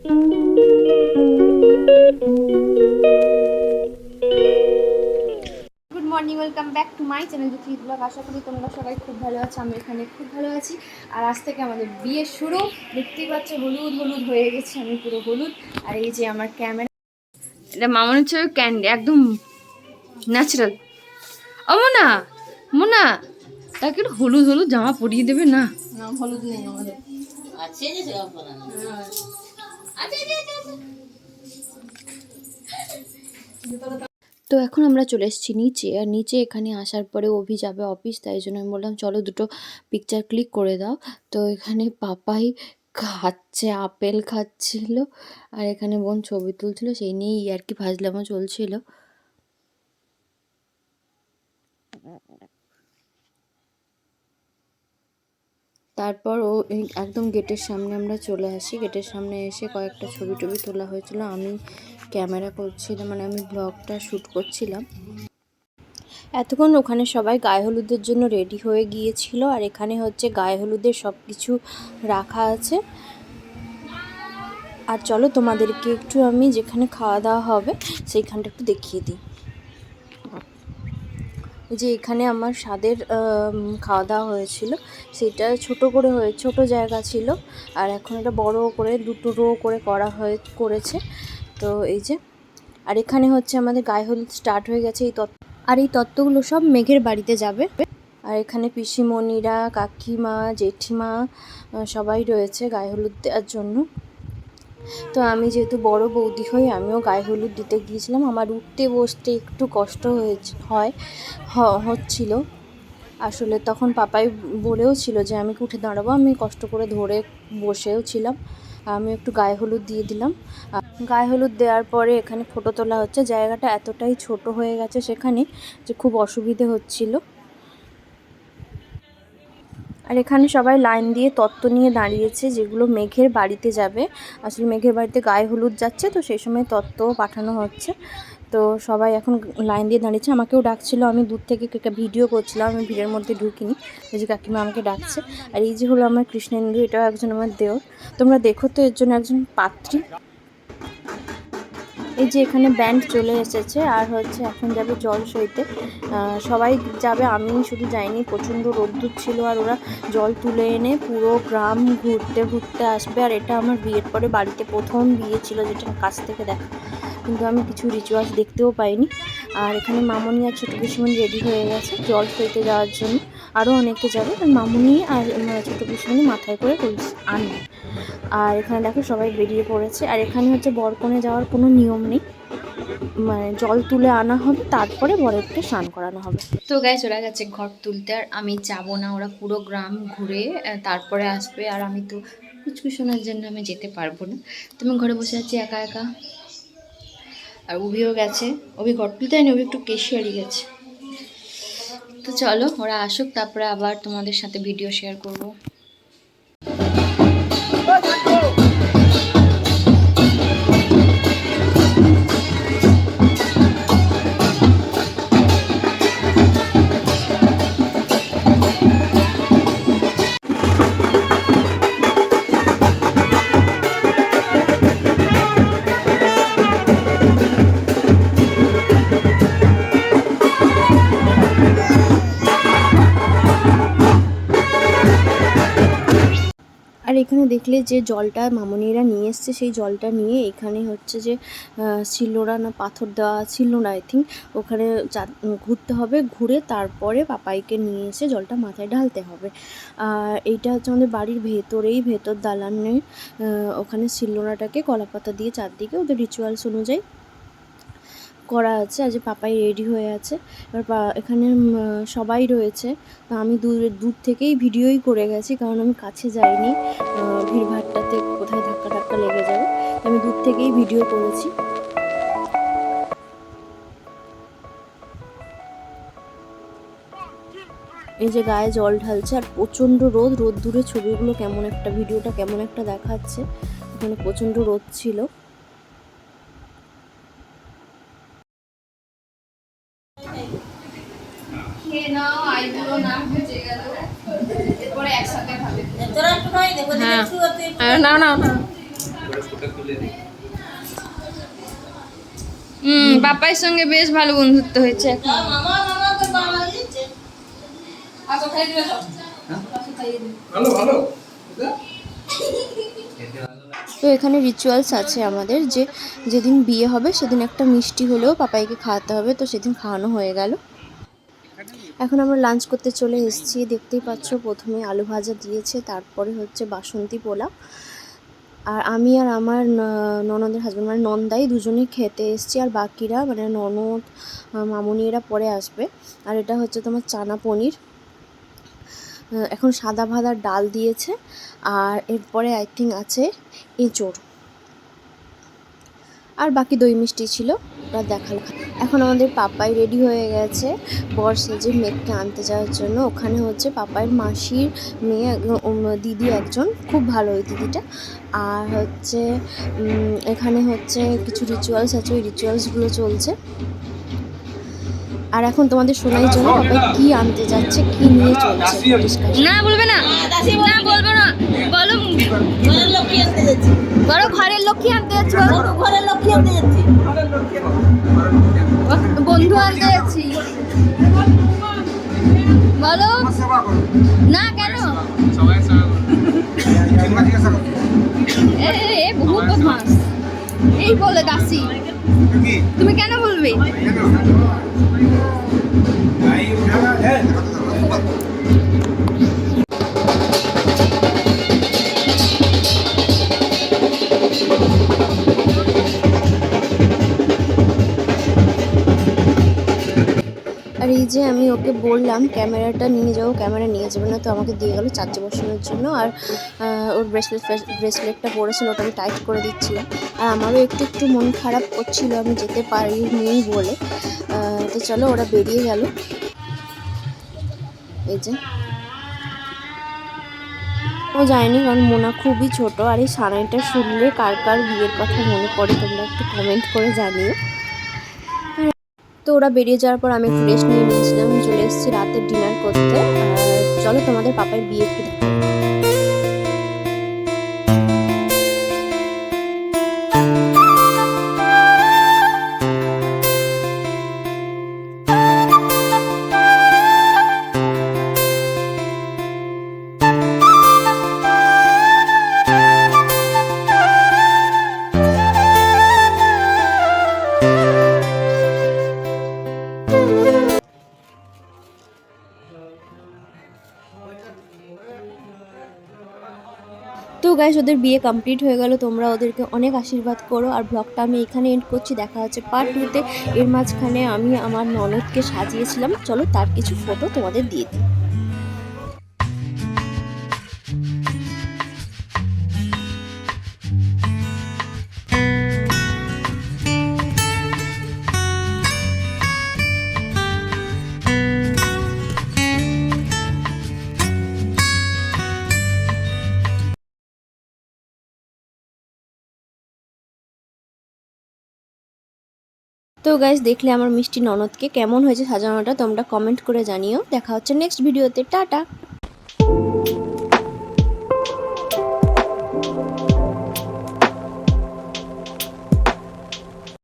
Good morning, welcome back to my channel দুঃখী blog. আশা করি তোমরা সবাই খুব ভালো আছো, আমি এখানে খুব ভালো আছি। আর আজ থেকে আমাদের বিয়ে শুরু। দেখতেই পাচ্ছ হলুদ হলুদ হয়ে গেছে, আমি পুরো হলুদ। আর এই যে আমার ক্যামেরা, এটা মামন হচ্ছে ক্যান্ডি, একদম ন্যাচারাল। ও মোনা, মোনা তাকে একটু হলুদ হলুদ জামা পরিয়ে দেবে না? না হলুদ নেই আমাদের। আছে যে তো এখন আমরা চলে এসেছি নিচে। আর নিচে এখানে আসার পরে অভি যাবে অফিস, তাই জন্য আমি বললাম চলো দুটো পিকচার ক্লিক করে দাও। তো এখানে পাপাই খাচ্ছে, আপেল খাচ্ছিল, আর এখানে বোন ছবি তুলছিল, সেই নিয়েই আর কি ফাজলামো চলছিল। তারপর ও একদম গেটের সামনে আমরা চলে আসি। গেটের সামনে এসে কয়েকটা ছবি টবি তোলা হয়েছিল। আমি ক্যামেরা করছিলাম, মানে আমি ব্লগটা শ্যুট করছিলাম। এতক্ষণ ওখানে সবাই গায়ে হলুদের জন্য রেডি হয়ে গিয়েছিল। আর এখানে হচ্ছে গায়ে হলুদের সব কিছু রাখা আছে। আর চলো তোমাদেরকে একটু আমি যেখানে খাওয়া দাওয়া হবে সেইখানটা একটু দেখিয়ে দিই। যে এখানে আমার স্বাদের খাওয়া দাওয়া হয়েছিল, সেটা ছোট করে ছোট জায়গা ছিল। আর এখন এটা বড় করে দুটো রো করে করেছে। তো এই যে, আর এখানে হচ্ছে আমাদের গায়ে হলুদ স্টার্ট হয়ে গেছে। এই তত্ত্বগুলো সব মেঘের বাড়িতে যাবে। আর এখানে পিসিমণিরা, কাকিমা, জেঠিমা সবাই রয়েছে গায়ে হলুদ দেওয়ার জন্য। তো আমি যেহেতু বড় বৌদি হই, আমিও গায়ে হলুদ দিতে গিয়েছিলাম। আমার উঠতে বসতে একটু কষ্ট হচ্ছিল আসলে। তখন পাপাই বলেও ছিল যে আমি উঠে দাঁড়াবো, আমি কষ্ট করে ধরে বসেও ছিলাম। আমি একটু গায়ে হলুদ দিয়ে দিলাম। গায়ে হলুদ দেওয়ার পরে এখানে ফটো তোলা হচ্ছে। জায়গাটা এতটাই ছোট হয়ে গেছে সেখানে যে খুব অসুবিধে হচ্ছিল। আর এখানে সবাই লাইন দিয়ে তত্ত্ব নিয়ে দাঁড়িয়েছে, যেগুলো মেঘের বাড়িতে যাবে। আসলে মেঘের বাড়িতে গায়ে হলুদ যাচ্ছে, তো সেই সময় তত্ত্বও পাঠানো হচ্ছে। তো সবাই এখন লাইন দিয়ে দাঁড়িয়েছে। আমাকেও ডাকছিল, আমি দূর থেকে ভিডিও করছিলাম, আমি ভিড়ের মধ্যে ঢুকিনি। এই যে কাকিমা আমাকে ডাকছে। আর এই যে হলো আমার কৃষ্ণেন্দু, এটাও একজন আমার দেওর। তোমরা দেখো তো, এর জন্য একজন পাত্রী। এই যে এখানে ব্যান্ড চলে এসেছে। আর হচ্ছে এখন যাবে জল সইতে, সবাই যাবে, আমি শুধু যাইনি। প্রচণ্ড রোদ্দুর ছিল, আর ওরা জল তুলে এনে পুরো গ্রাম ঘুরতে ঘুরতে আসবে। আর এটা আমার বিয়ের পরে বাড়িতে প্রথম বিয়ে ছিল, যেটা কাছ থেকে দেখা, কিন্তু আমি কিছু রিচুয়ালস দেখতেও পাইনি। আর এখানে মামনি আর ছোটো পিসিমণি রেডি হয়ে গেছে জল সইতে যাওয়ার জন্য। আরও অনেকে যাবে, আর মামনি আর ছোটো পিসিমণি মাথায় করে আনবে। আর এখানে দেখো সবাই বেরিয়ে পড়েছে। আর এখানে হচ্ছে বরকনে যাওয়ার কোনো নিয়ম নেই, মানে জল তুলে আনা হবে, তারপরে বরেরকে স্নান করানো হবে। তো গাইস, ওরা গেছে ঘর তুলতে, আর আমি যাবো না। ওরা পুরো গ্রাম ঘুরে তারপরে আসবে। আর আমি তো কুচকুশোনার জন্য আমি যেতে পারবো না। তুমি ঘরে বসে আছি একা একা। আর অভিও গেছে, অভি ঘর তুলতে হয়নি, অভি একটু কেশিয়ারি গেছে। তো চলো ওরা আসুক, তারপরে আবার তোমাদের সাথে ভিডিও শেয়ার করবো। আর এখানে দেখলে যে জলটা মামনিরা নিয়ে এসছে, সেই জলটা নিয়ে এখানে হচ্ছে যে শিলনোড়া না পাথর দেওয়া ছিল না, আই থিঙ্ক, ওখানে ঘুরতে হবে, ঘুরে তারপরে পাপাইকে নিয়ে এসে জলটা মাথায় ঢালতে হবে। আর এইটা হচ্ছে আমাদের বাড়ির ভেতর দালানে, ওখানে শিলনোড়াটাকে কলাপাতা দিয়ে চারদিকে ওদের রিচুয়ালস অনুযায়ী করা আছে। আজ পাপাই রেডি হয়ে আছে। এবার এখানে সবাই রয়েছে। আমি দূর থেকেই ভিডিওই করে গেছি, কারণ আমি কাছে যাইনি, ভিড়ভাড়টাতে কোথায় ধাক্কা ধাক্কা লেগে যাবে। আমি দূর থেকেই ভিডিও করেছি। এই যে গায়ে জল ঢালছে, আর প্রচণ্ড রোদ দূরে ছবিগুলো ভিডিওটা কেমন একটা দেখাচ্ছে। এখানে প্রচণ্ড রোদ ছিল। বাপাইয়ের সঙ্গে বেশ ভালো বন্ধুত্ব হয়েছে এখন। তো এখানে রিচুয়ালস আছে আমাদের, যে যেদিন বিয়ে হবে সেদিন একটা মিষ্টি হলেও পাপাইকে খাওয়াতে হবে, তো সেদিন খাওয়ানো হয়ে গেল। এখন আমরা লাঞ্চ করতে চলে এসেছি, দেখতেই পাচ্ছ প্রথমে আলু ভাজা দিয়েছে, তারপরে হচ্ছে বাসন্তী পোলাও। আর আমি আর আমার ননদের হাজব্যান্ড মানে নন্দাই দুজনেই খেতে এসেছি, আর বাকিরা মানে ননদ মামুনি এরা পরে আসবে। আর এটা হচ্ছে তোমার চানা পনির, এখন সাদা ভাজার ডাল দিয়েছে, আর এরপরে আই থিঙ্ক আছে এঁচোড়, আর বাকি দই মিষ্টি ছিল, ওটা দেখাল। এখন আমাদের পাপাই রেডি হয়ে গেছে বর সেজে মেয়েকে আনতে যাওয়ার জন্য। ওখানে হচ্ছে পাপাইয়ের মাসির মেয়ে দিদি একজন, খুব ভালো ওই দিদিটা। আর হচ্ছে এখানে হচ্ছে কিছু রিচুয়ালস আছে, ওই রিচুয়ালসগুলো চলছে। আর এখন তোমাদের শোনাই জন্য পাপাই কি আনতে যাচ্ছে, কি নিয়ে চলছে। না বলবে না, না বলবো না, বলো ঘরের লক্ষ্মী আনতে যাচ্ছি, বলো ঘরের লক্ষ্মী আনতে যাচ্ছি, বলো ঘরের লক্ষ্মী আনতে যাচ্ছি, বন্ধু আনতে যাচ্ছি, বলো না কেন এ বহু বদমাস এই বলে দাসি, তুমি কেন বলবে? আর এই যে আমি ওকে বললাম ক্যামেরাটা নিয়ে যাবো, ক্যামেরা নিয়ে যাবে না, তো আমাকে দিয়ে গেলো চার্জে বসানোর জন্য। আর ওর ব্রেসলেটটা পরেছিল, ওটা আমি টাইট করে দিচ্ছিলাম। আর আমারও একটু একটু মন খারাপ করছিল আমি যেতে পারিনি বলে। তো চলো ওরা বেরিয়ে গেল। এই যে ও যায়নি, কারণ মোনা খুবই ছোট। আর এই সানাইটা শুনলে কার কার বিয়ের কথা মনে পড়ে তোমরা একটু কমেন্ট করে জানিও। তো ওরা বেরিয়ে যাওয়ার পর আমি একটু রেস্ট নিয়ে নিয়েছিলাম, চলে এসেছি রাতের ডিনার করতে। আর চলো তোমাদের পাপার বিয়ে একটু দেখাই। তো গাইস ওদের বিয়ে কমপ্লিট হয়ে গেল, তোমরা ওদেরকে অনেক আশীর্বাদ করো। আর ব্লগটা আমি এখানে এন্ড করছি, দেখা হচ্ছে পার্ট 2-তে। এর মাঝখানে আমি আমার ননদকে সাজিয়েছিলাম, চলো তার কিছু ফটো তোমাদের দিয়ে দিই। তো গাইস দেখলে আমার মিষ্টি ননদকে, কেমন হয়েছে সাজানোটা তোমরা কমেন্ট করে জানিও। দেখা হচ্ছে নেক্সট ভিডিওতে, টাটা।